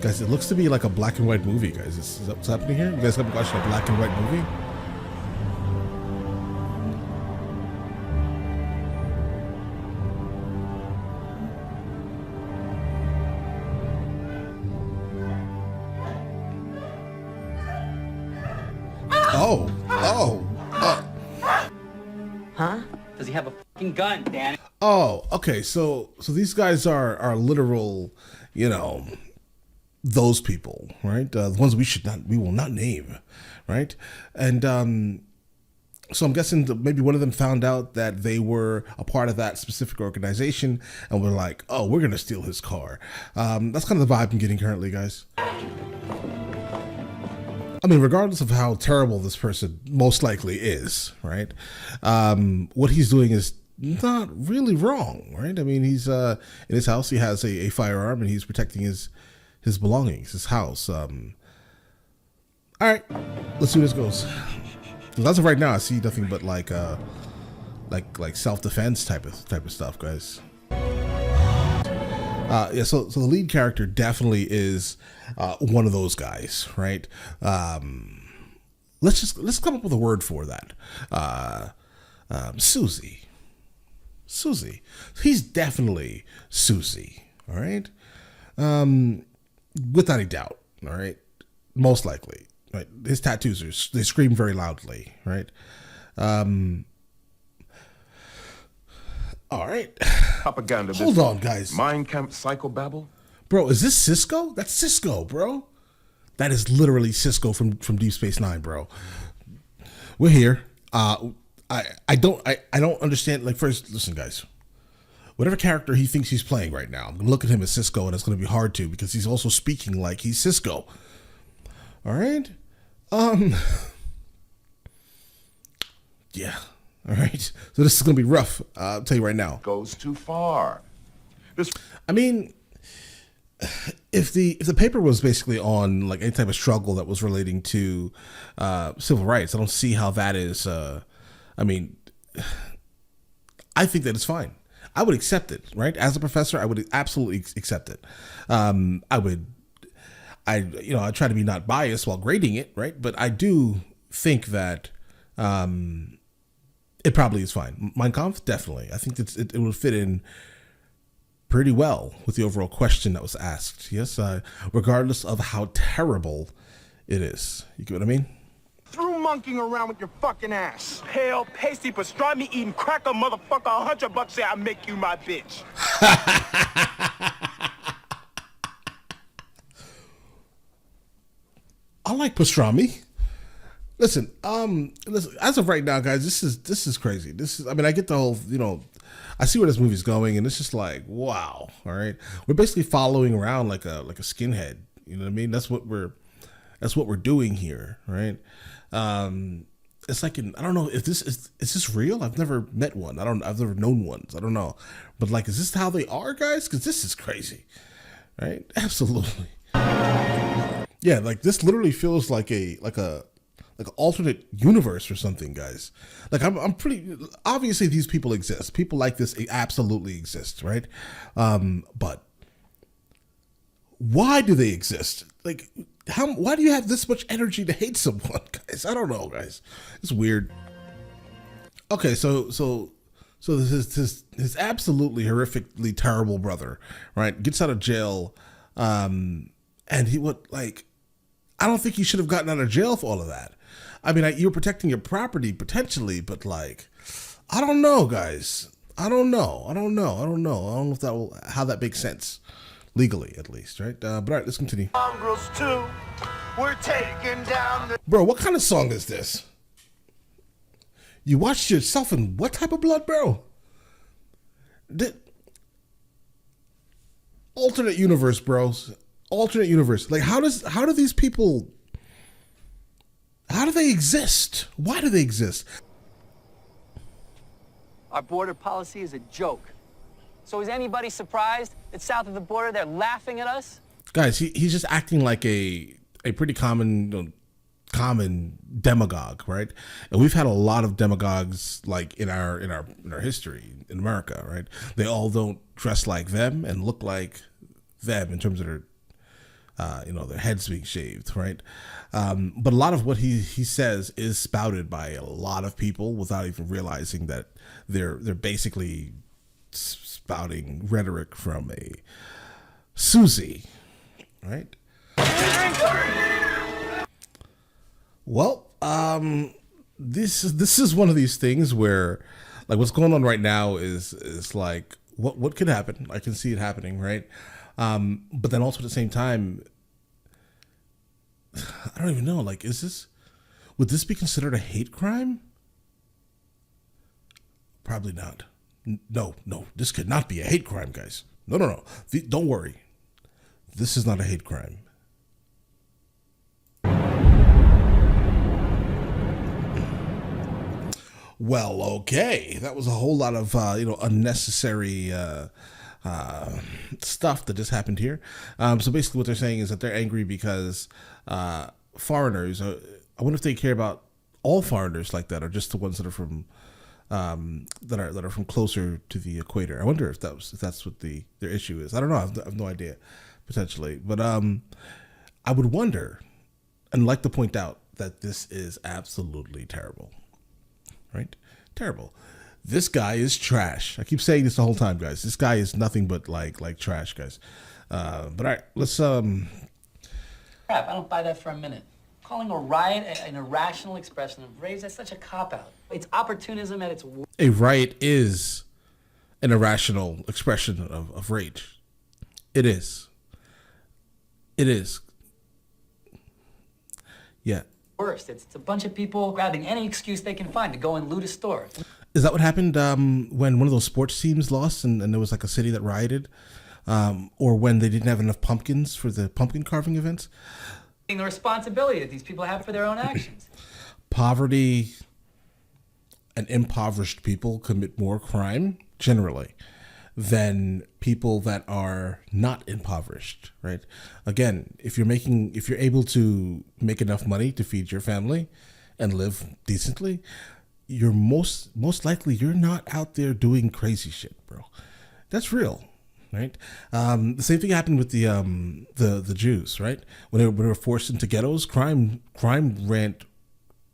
Guys, it looks to be like a black and white movie, guys. Is that what's happening here? You guys have been watching a black and white movie? Huh? Does he have a fucking gun, Danny? Oh, okay. So these guys are literal, you know, those people, right? The ones we will not name, right? And so I'm guessing that maybe one of them found out that they were a part of that specific organization, and were like, "Oh, we're gonna steal his car." That's kind of the vibe I'm getting currently, guys. I mean, regardless of how terrible this person most likely is, right? What he's doing is not really wrong, right? I mean, he's in his house. He has a firearm, and he's protecting his belongings, his house. All right, let's see where this goes. As of right now, I see nothing but like self-defense type of stuff, guys. Yeah, so the lead character definitely is one of those guys, right? Let's come up with a word for that. Susie. He's definitely Susie, all right? Without a doubt, all right? Most likely, right? His tattoos they scream very loudly, right? All right. Propaganda. Hold on, guys. Mind camp psychobabble? Bro, is this Cisco? That's Cisco, bro. That is literally Cisco from Deep Space Nine, bro. We're here. I don't understand. Like, first, listen, guys. Whatever character he thinks he's playing right now, I'm gonna look at him as Cisco, and it's gonna be hard to because he's also speaking like he's Cisco. All right. Yeah. All right. So this is gonna be rough. I'll tell you right now. Goes too far. I mean, if the paper was basically on like any type of struggle that was relating to civil rights, I don't see how that is. I mean, I think that it's fine. I would accept it, right? As a professor, I would absolutely accept it. I try to be not biased while grading it, right? But I do think that it probably is fine. Mein Kampf, definitely. I think it will fit in pretty well with the overall question that was asked. Yes, regardless of how terrible it is. You get what I mean? Through monkeying around with your fucking ass. Pale, pasty, pastrami eating cracker motherfucker, $100 say I make you my bitch. I like pastrami. Listen, as of right now, guys, this is crazy. I mean, I get the whole, I see where this movie's going, and it's just like, wow. All right, we're basically following around like a skinhead. You know what I mean? That's what we're doing here, right? It's like I don't know if is this real? I've never met one. I've never known one. I don't know, but like, is this how they are, guys? Because this is crazy, right? Absolutely. Yeah, like this literally feels like an alternate universe or something, guys. Like I'm pretty obviously these people exist. People like this absolutely exist, right? But why do they exist? Like, why do you have this much energy to hate someone, guys? I don't know, guys. It's weird. Okay, so this is his absolutely horrifically terrible brother, right? Gets out of jail, and I don't think he should have gotten out of jail for all of that. I mean, you're protecting your property potentially, but like, I don't know, guys. I don't know if how that makes sense legally, at least, right? But all right, let's continue. Mongrels too. We're taking down the. Bro, what kind of song is this? You watched yourself in what type of blood, bro? Alternate universe, bros. Alternate universe. Like, how do these people? How do they exist? Why do they exist? Our border policy is a joke. So is anybody surprised that south of the border they're laughing at us? Guys, he's just acting like a pretty common demagogue, right? And we've had a lot of demagogues like in our history in America, right? They all don't dress like them and look like them in terms of their their heads being shaved, right? But a lot of what he says is spouted by a lot of people without even realizing that they're basically spouting rhetoric from a Susie, right? Well, this is one of these things where, like, what's going on right now is like what could happen. I can see it happening, right? But then also at the same time, I don't even know. Like, would this be considered a hate crime? Probably not. No, this could not be a hate crime, guys. No. Don't worry. This is not a hate crime. Well, okay. That was a whole lot of, unnecessary stuff that just happened here. So basically what they're saying is that they're angry because foreigners, I wonder if they care about all foreigners like that or just the ones that are from that are from closer to the equator. I wonder if that's what their issue is. I don't know. I have no idea, potentially. But I would wonder and like to point out that this is absolutely terrible. Right? Terrible. This guy is trash. I keep saying this the whole time, guys. This guy is nothing but like trash, guys. But all right, let's Crap, I don't buy that for a minute. Calling a riot an irrational expression of rage, that's such a cop-out. It's opportunism at its worst. A riot is an irrational expression of rage. It is. It is. Yeah. Worst. It's a bunch of people grabbing any excuse they can find to go and loot a store. Is that what happened when one of those sports teams lost and there was like a city that rioted? Or when they didn't have enough pumpkins for the pumpkin carving events? The responsibility that these people have for their own actions. Poverty and impoverished people commit more crime, generally, than people that are not impoverished, right? Again, if you're able to make enough money to feed your family and live decently, you're most likely you're not out there doing crazy shit, bro. That's real, right? The same thing happened with the Jews, right? When they were forced into ghettos, crime ran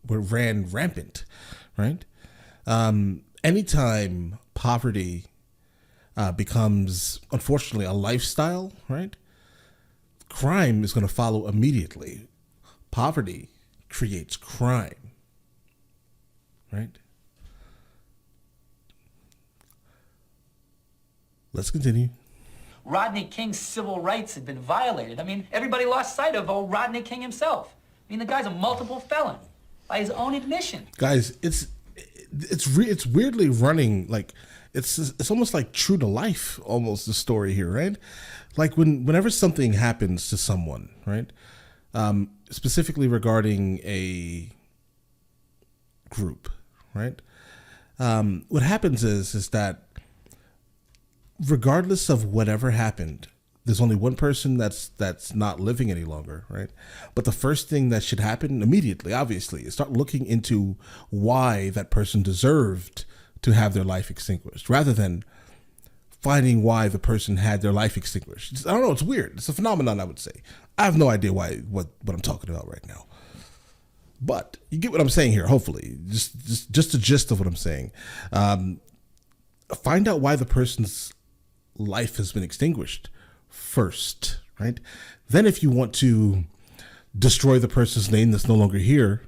rampant, right? Anytime poverty becomes, unfortunately, a lifestyle, right? Crime is going to follow immediately. Poverty creates crime, right? Let's continue. Rodney King's civil rights had been violated. I mean, everybody lost sight of old Rodney King himself. I mean, the guy's a multiple felon by his own admission. Guys, it's weirdly running like it's almost like true to life, almost the story here, right? Like whenever something happens to someone, right? Specifically regarding a group, right? What happens is that regardless of whatever happened, there's only one person that's not living any longer, right? But the first thing that should happen immediately, obviously, is start looking into why that person deserved to have their life extinguished, rather than finding why the person had their life extinguished. I don't know. It's weird. It's a phenomenon, I would say. I have no idea what I'm talking about right now. But you get what I'm saying here, hopefully. Just the gist of what I'm saying. Find out why the person's life has been extinguished first, right? Then if you want to destroy the person's name that's no longer here,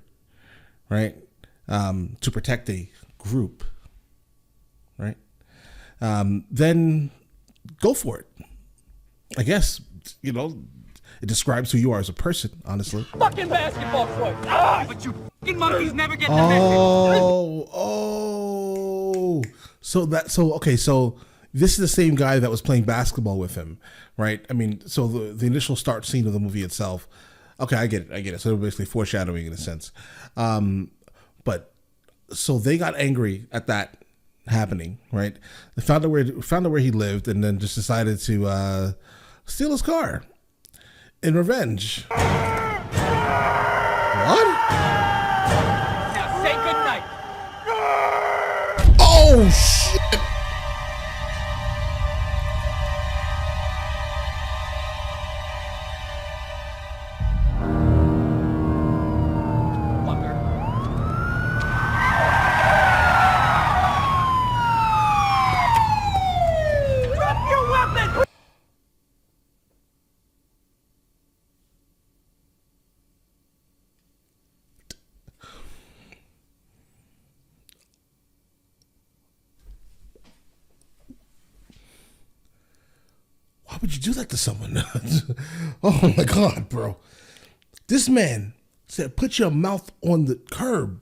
right, to protect a group, right, then go for it. I guess, it describes who you are as a person, honestly. Fucking basketball court. But you fucking monkeys never get the message. So this is the same guy that was playing basketball with him, right? I mean, so the initial start scene of the movie itself, okay, I get it. So they're basically foreshadowing in a sense. But so they got angry at that happening, right? They found out where he lived and then just decided to steal his car in revenge. What? Now say goodnight. Oh, shit. Why would you do that to someone? Oh my God, bro. This man said, put your mouth on the curb.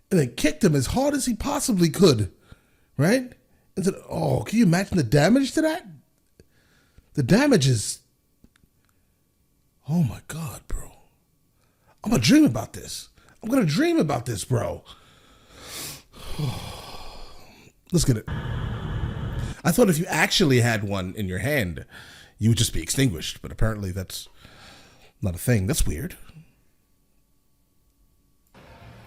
And then kicked him as hard as he possibly could. Right? And said, oh, can you imagine the damage to that? The damage is, oh my God, bro. I'm going to dream about this. I'm going to dream about this, bro. Let's get it. I thought if you actually had one in your hand, you would just be extinguished. But apparently that's not a thing. That's weird.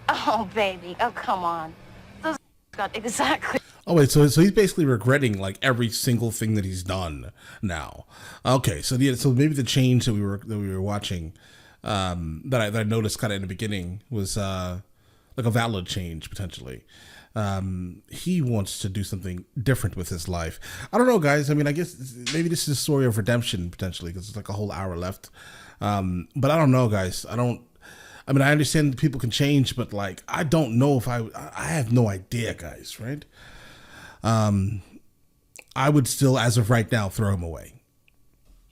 Oh, baby. Oh, come on. Those got exactly. Oh, wait. So he's basically regretting like every single thing that he's done now. Okay. So maybe the change that we were watching that I noticed kind of in the beginning was like a valid change potentially. He wants to do something different with his life. I don't know, guys. I mean, I guess maybe this is a story of redemption potentially because it's like a whole hour left. But I don't know, guys. I mean, I understand that people can change, but like, I don't know if I have no idea, guys. Right? I would still, as of right now, throw him away.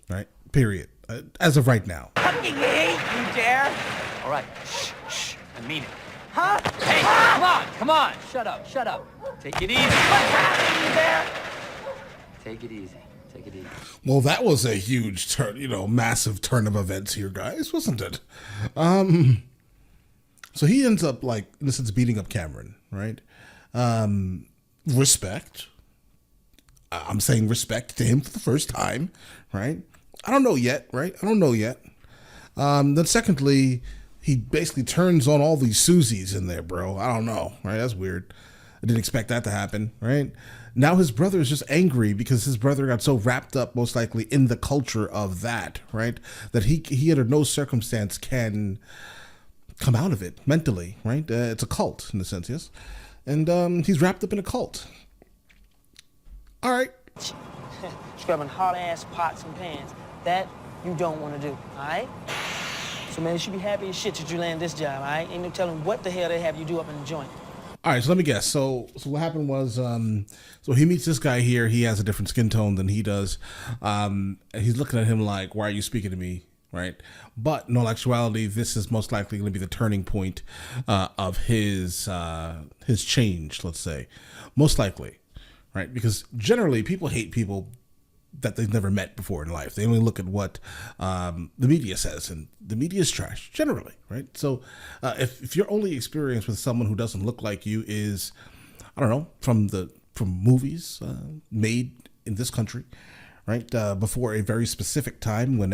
Right? Period. As of right now. Fucking hate you, dare. All right. Shh. I mean it. Huh? Hey, come on. Shut up. Take it easy. What's happening there? Take it easy. Well, that was a huge massive turn of events here, guys, wasn't it? So he ends up like, in a sense, beating up Cameron, right? Respect. I'm saying respect to him for the first time, right? I don't know yet, right? Then secondly, he basically turns on all these Susies in there, bro. I don't know, right? That's weird. I didn't expect that to happen, right? Now his brother is just angry because his brother got so wrapped up, most likely, in the culture of that, right? That he under no circumstance can come out of it mentally, right? It's a cult, in a sense, yes? And he's wrapped up in a cult. All right. Scrubbing hot-ass pots and pans. That you don't want to do, all right? So, man, you should be happy as shit that you land this job, all right? Ain't no telling what the hell they have you do up in the joint. All right, so let me guess. So what happened was, so he meets this guy here. He has a different skin tone than he does. And he's looking at him like, why are you speaking to me, right? But in all actuality, this is most likely going to be the turning point of his change, let's say. Most likely, right? Because generally, people hate people that they've never met before in life. They only look at what the media says, and the media is trash generally, right? So if your only experience with someone who doesn't look like you is, I don't know, from movies made in this country, right? Before a very specific time when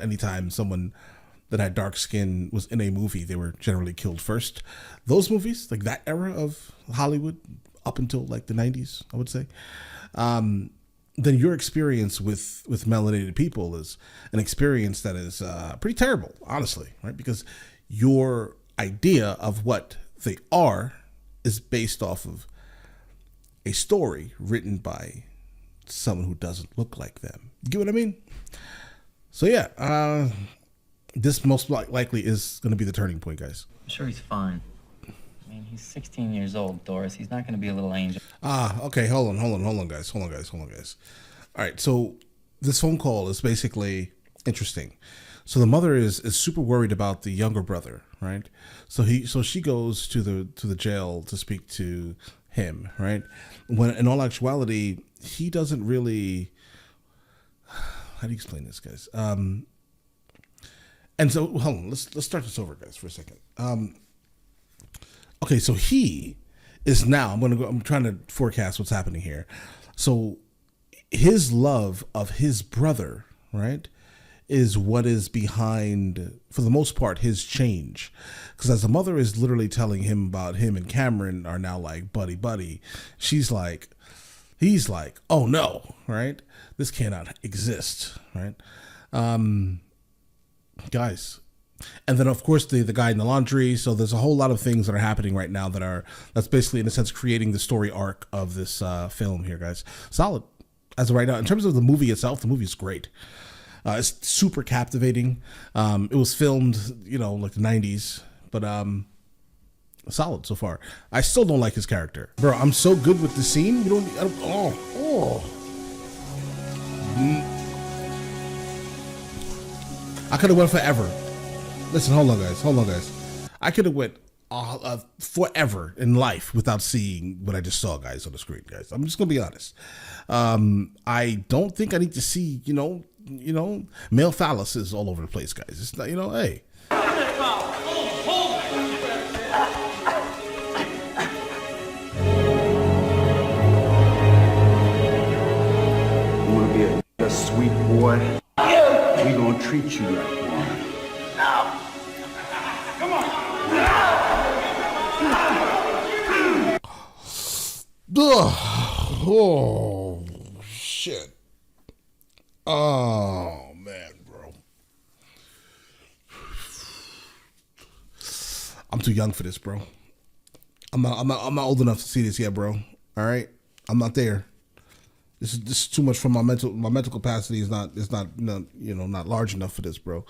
anytime someone that had dark skin was in a movie, they were generally killed first. Those movies, like that era of Hollywood up until like the 90s, I would say, then your experience with melanated people is an experience that is pretty terrible, honestly, right? Because your idea of what they are is based off of a story written by someone who doesn't look like them. You get what I mean? So yeah, this most likely is going to be the turning point, guys. I'm sure he's fine. I mean, he's 16 years old, Doris. He's not going to be a little angel. Okay. Hold on, guys. All right. So this phone call is basically interesting. So the mother is super worried about the younger brother, right? So she goes to the jail to speak to him, right? When in all actuality, he doesn't really. How do you explain this, guys? And so hold on. Let's start this over, guys, for a second. Okay, so he is now. I'm trying to forecast what's happening here. So his love of his brother, right, is what is behind, for the most part, his change. Because as the mother is literally telling him about him and Cameron are now like buddy, he's like, oh no, right? This cannot exist, right? Guys. And then, of course, the guy in the laundry. So there's a whole lot of things that are happening right now that's basically, in a sense, creating the story arc of this film here, guys. Solid as of right now. In terms of the movie itself, the movie is great. It's super captivating. It was filmed, like the 90s, but solid so far. I still don't like his character. Bro, I'm so good with the scene. I could have went forever. Listen, hold on, guys. I could have went forever in life without seeing what I just saw, guys, on the screen, guys. I'm just gonna be honest. I don't think I need to see, male phalluses all over the place, guys. It's not, hey. You wanna be a sweet boy? Yeah. We gonna treat you like one. Come on. Oh, shit. Oh, man, bro. I'm too young for this, bro. I'm not old enough to see this yet, bro. All right? I'm not there. This is too much from my mental capacity is not not large enough for this, bro.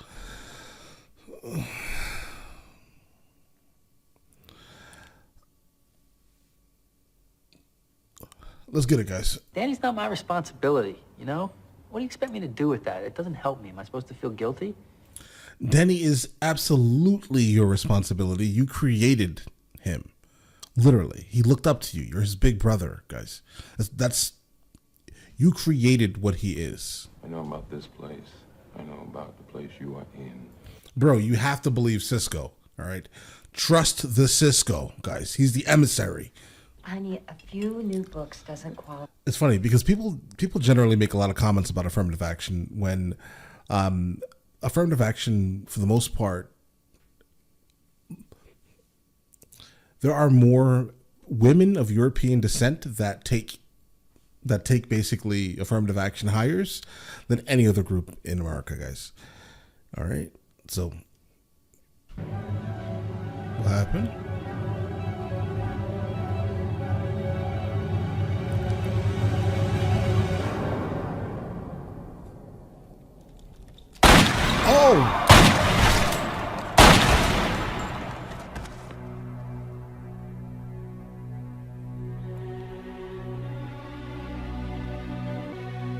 Let's get it, guys. Danny's not my responsibility, you know? What do you expect me to do with that? It doesn't help me. Am I supposed to feel guilty? Danny is absolutely your responsibility. You created him. Literally. He looked up to you. You're his big brother, guys. That's you created what he is. I know about this place. I know about the place you are in. Bro, you have to believe Cisco, all right? Trust the Cisco, guys. He's the emissary. Honey, a few new books doesn't qualify. It's funny because people generally make a lot of comments about affirmative action when affirmative action, for the most part, there are more women of European descent that take basically affirmative action hires than any other group in America, guys. All right. So what happened? Oh!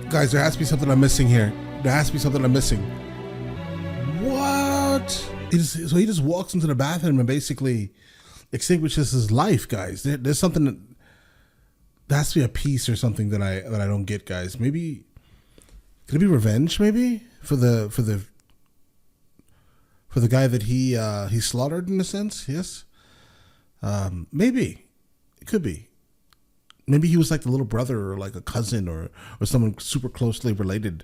Guys, there has to be something I'm missing here. There has to be something I'm missing. What? So he just walks into the bathroom and basically extinguishes his life, guys. There's something that has to be a piece or something that I don't get, guys. Maybe could it be revenge? Maybe for the guy that he slaughtered in a sense. Yes. Maybe it could be. Maybe he was like the little brother or like a cousin or someone super closely related,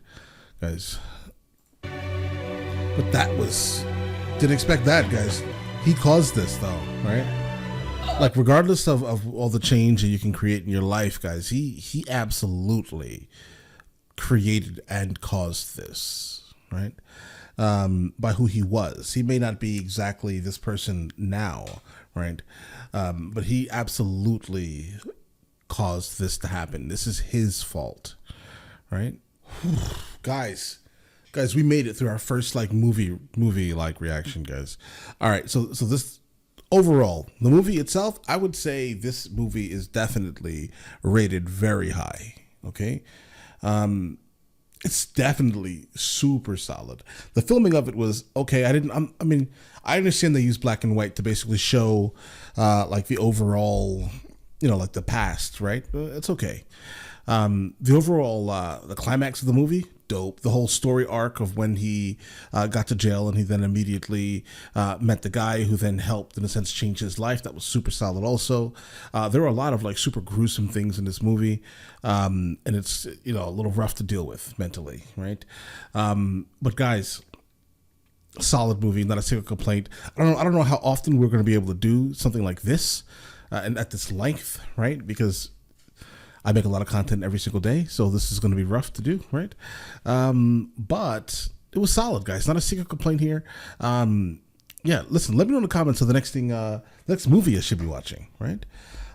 guys. But didn't expect that, guys. He caused this though, right? Like regardless of all the change that you can create in your life, guys, he absolutely created and caused this, right? By who he was. He may not be exactly this person now, right? But he absolutely caused this to happen. This is his fault, right? Guys, we made it through our first like movie like reaction, guys. All right, so this overall, the movie itself, I would say this movie is definitely rated very high. Okay, it's definitely super solid. The filming of it was okay. I understand they used black and white to basically show like the overall, like the past, right? It's okay. The overall, the climax of the movie, dope. The whole story arc of when he got to jail and he then immediately met the guy who then helped, in a sense, change his life. That was super solid also. There were a lot of like super gruesome things in this movie. And it's, a little rough to deal with mentally, right? But guys, solid movie, not a single complaint. I don't know how often we're going to be able to do something like this and at this length, right? Because I make a lot of content every single day, so this is going to be rough to do, right? But it was solid, guys. Not a single complaint here. Yeah, listen, let me know in the comments of the next movie I should be watching, right?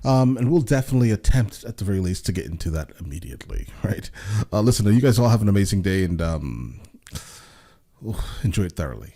And we'll definitely attempt, at the very least, to get into that immediately, right? Listen, you guys all have an amazing day, and enjoy it thoroughly.